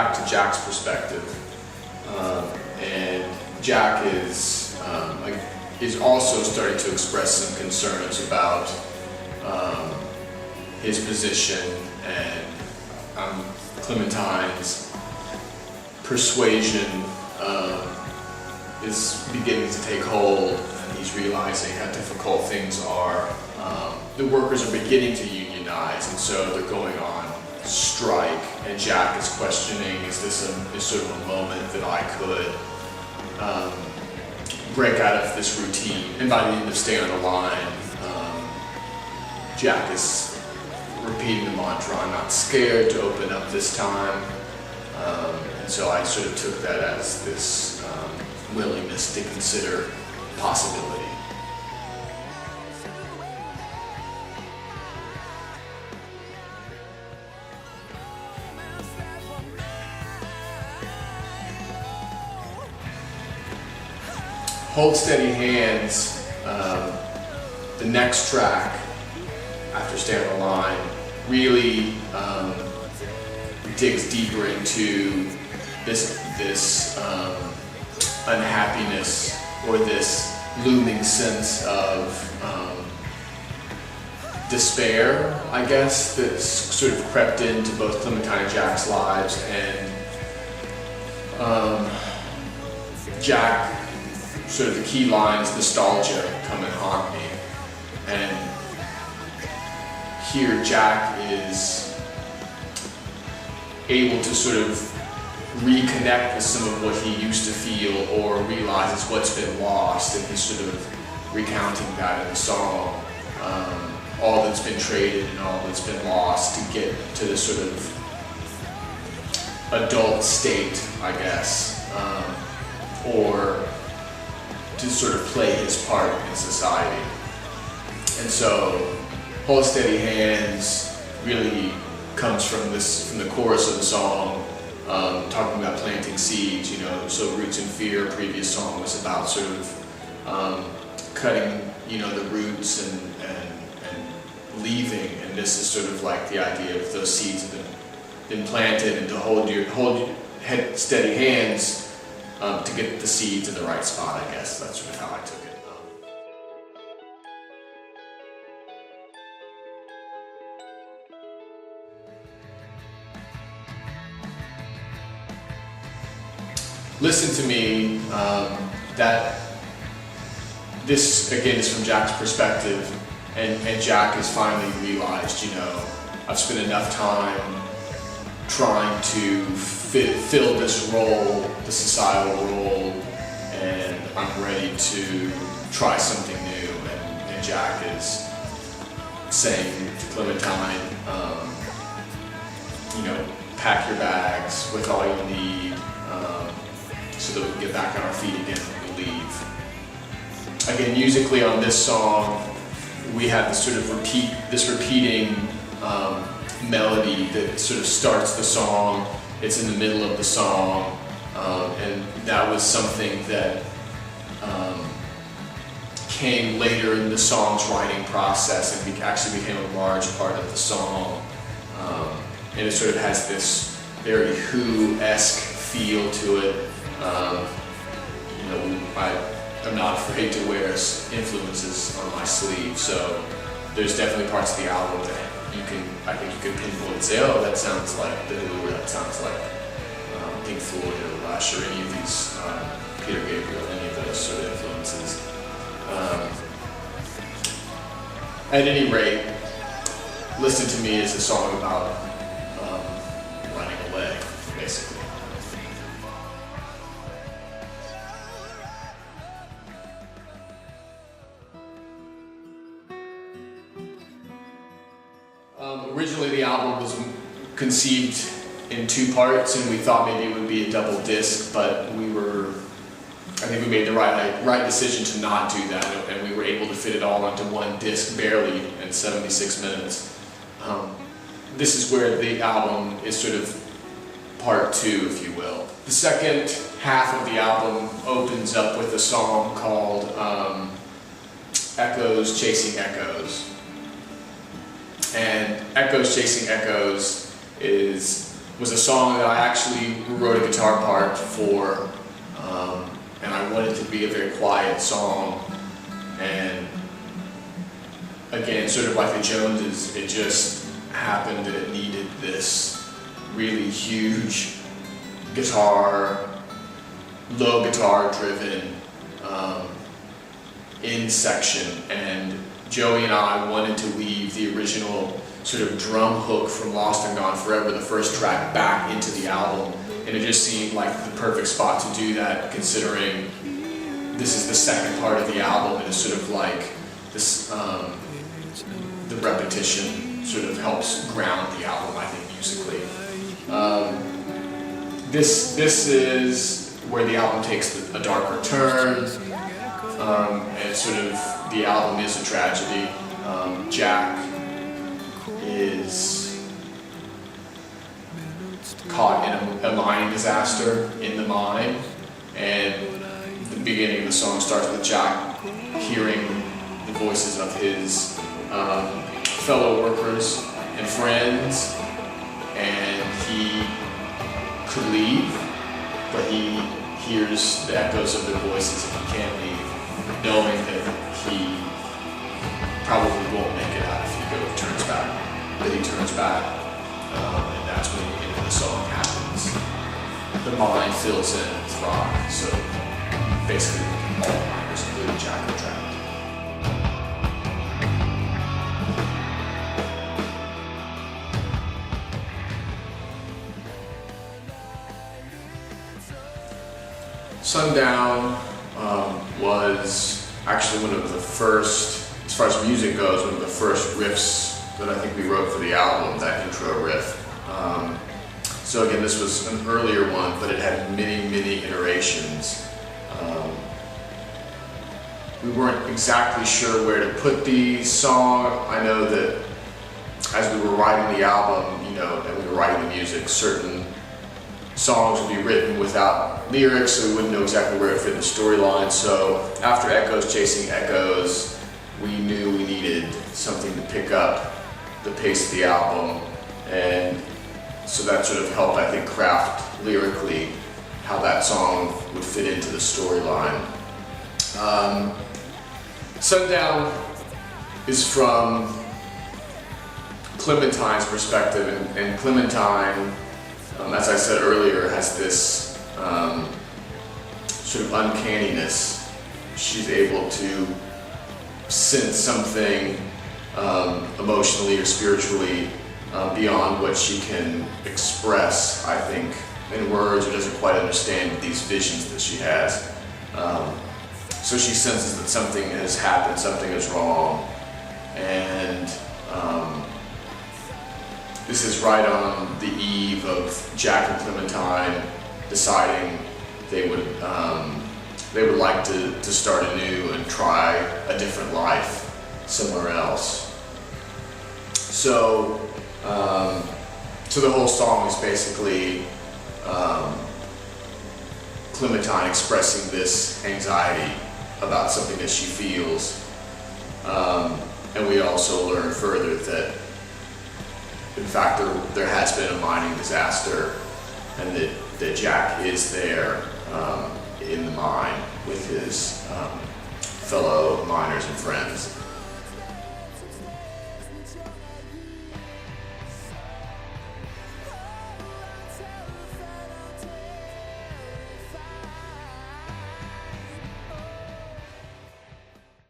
back to Jack's perspective, and Jack is also starting to express some concerns about his position, and Clementine's persuasion is beginning to take hold, and he's realizing how difficult things are. The workers are beginning to unionize, and so they're going on strike, and Jack is questioning, is this sort of a moment that I could break out of this routine? And by the end of Stay on the Line, Jack is repeating the mantra, I'm not scared to open up this time. And so I sort of took that as this willingness to consider possibility. Hold Steady Hands, the next track after Stay on the Line, really digs deeper into this unhappiness, or this looming sense of despair, I guess, that's sort of crept into both Clementine and Jack's lives. And Jack, sort of the key line is nostalgia, come and haunt me. And here Jack is able to sort of reconnect with some of what he used to feel, or realizes what's been lost, and he's sort of recounting that in the song. All that's been traded and all that's been lost to get to this sort of adult state, I guess, or to sort of play his part in society. And so Hold Steady Hands really comes from the chorus of the song, talking about planting seeds, so Roots in Fear, previous song, was about sort of cutting, the roots and leaving, and this is sort of like the idea of those seeds have been planted, and to hold your steady hands to get the seeds in the right spot, I guess. That's sort of how I took it. Listen to Me, this again is from Jack's perspective, and Jack has finally realized, I've spent enough time trying to fill this role, the societal role, and I'm ready to try something new. And Jack is saying to Clementine, pack your bags with all you need, so that we can get back on our feet again when we leave. Again, musically on this song, we have this sort of repeating melody that sort of starts the song. It's in the middle of the song, and that was something that came later in the song's writing process, and actually became a large part of the song. And it sort of has this very Who-esque feel to it. I'm not afraid to wear influences on my sleeve, so there's definitely parts of the album that I think you can pinpoint and say, oh, that sounds like The Who, or that sounds like Pink Floyd or Rush, or any of these, Peter Gabriel, any of those sort of influences. At any rate, Listen to Me is a song about running away, basically. Originally the album was conceived in 2 parts, and we thought maybe it would be a double disc, but I think we made the right decision to not do that, and we were able to fit it all onto 1 disc, barely, in 76 minutes. This is where the album is sort of part 2, if you will. The second half of the album opens up with a song called Echoes Chasing Echoes. And Echoes Chasing Echoes is was a song that I actually wrote a guitar part for, and I wanted it to be a very quiet song. And again, sort of like the Joneses, it just happened that it needed this really huge guitar, low guitar driven in section, and Joey and I wanted to weave the original sort of drum hook from Lost and Gone Forever, the first track, back into the album, and it just seemed like the perfect spot to do that, considering this is the second part of the album, and it's sort of like this, the repetition sort of helps ground the album, I think, musically. This is where the album takes a darker turn, and sort of the album is a tragedy. Jack is caught in a mining disaster in the mine, and the beginning of the song starts with Jack hearing the voices of his fellow workers and friends, and he could leave, but he hears the echoes of their voices and he can't leave, knowing that he probably won't make it out if he turns back. But he turns back, and that's when the end of the song happens. The mine fills in with rock, so basically all the miners, including Jack, are trapped. Sundown was actually one of the first, as far as music goes, one of the first riffs that I think we wrote for the album, that intro riff. So again, this was an earlier one, but it had many, many iterations. We weren't exactly sure where to put the song. I know that as we were writing the album, and we were writing the music, certain songs would be written without lyrics, so we wouldn't know exactly where it fit in the storyline. So after Echoes Chasing Echoes, we knew we needed something to pick up the pace of the album, and so that sort of helped, I think, craft lyrically how that song would fit into the storyline. Sundown is from Clementine's perspective, and Clementine, as I said earlier, has this sort of uncanniness. She's able to sense something emotionally or spiritually beyond what she can express, I think, in words, or doesn't quite understand these visions that she has. So she senses that something has happened, something is wrong, and this is right on the eve of Jack and Clementine deciding they would like to start anew and try a different life somewhere else. So the whole song is basically Clementine expressing this anxiety about something that she feels, and we also learn further that in fact there has been a mining disaster, and that Jack is there in the mine with his fellow miners and friends.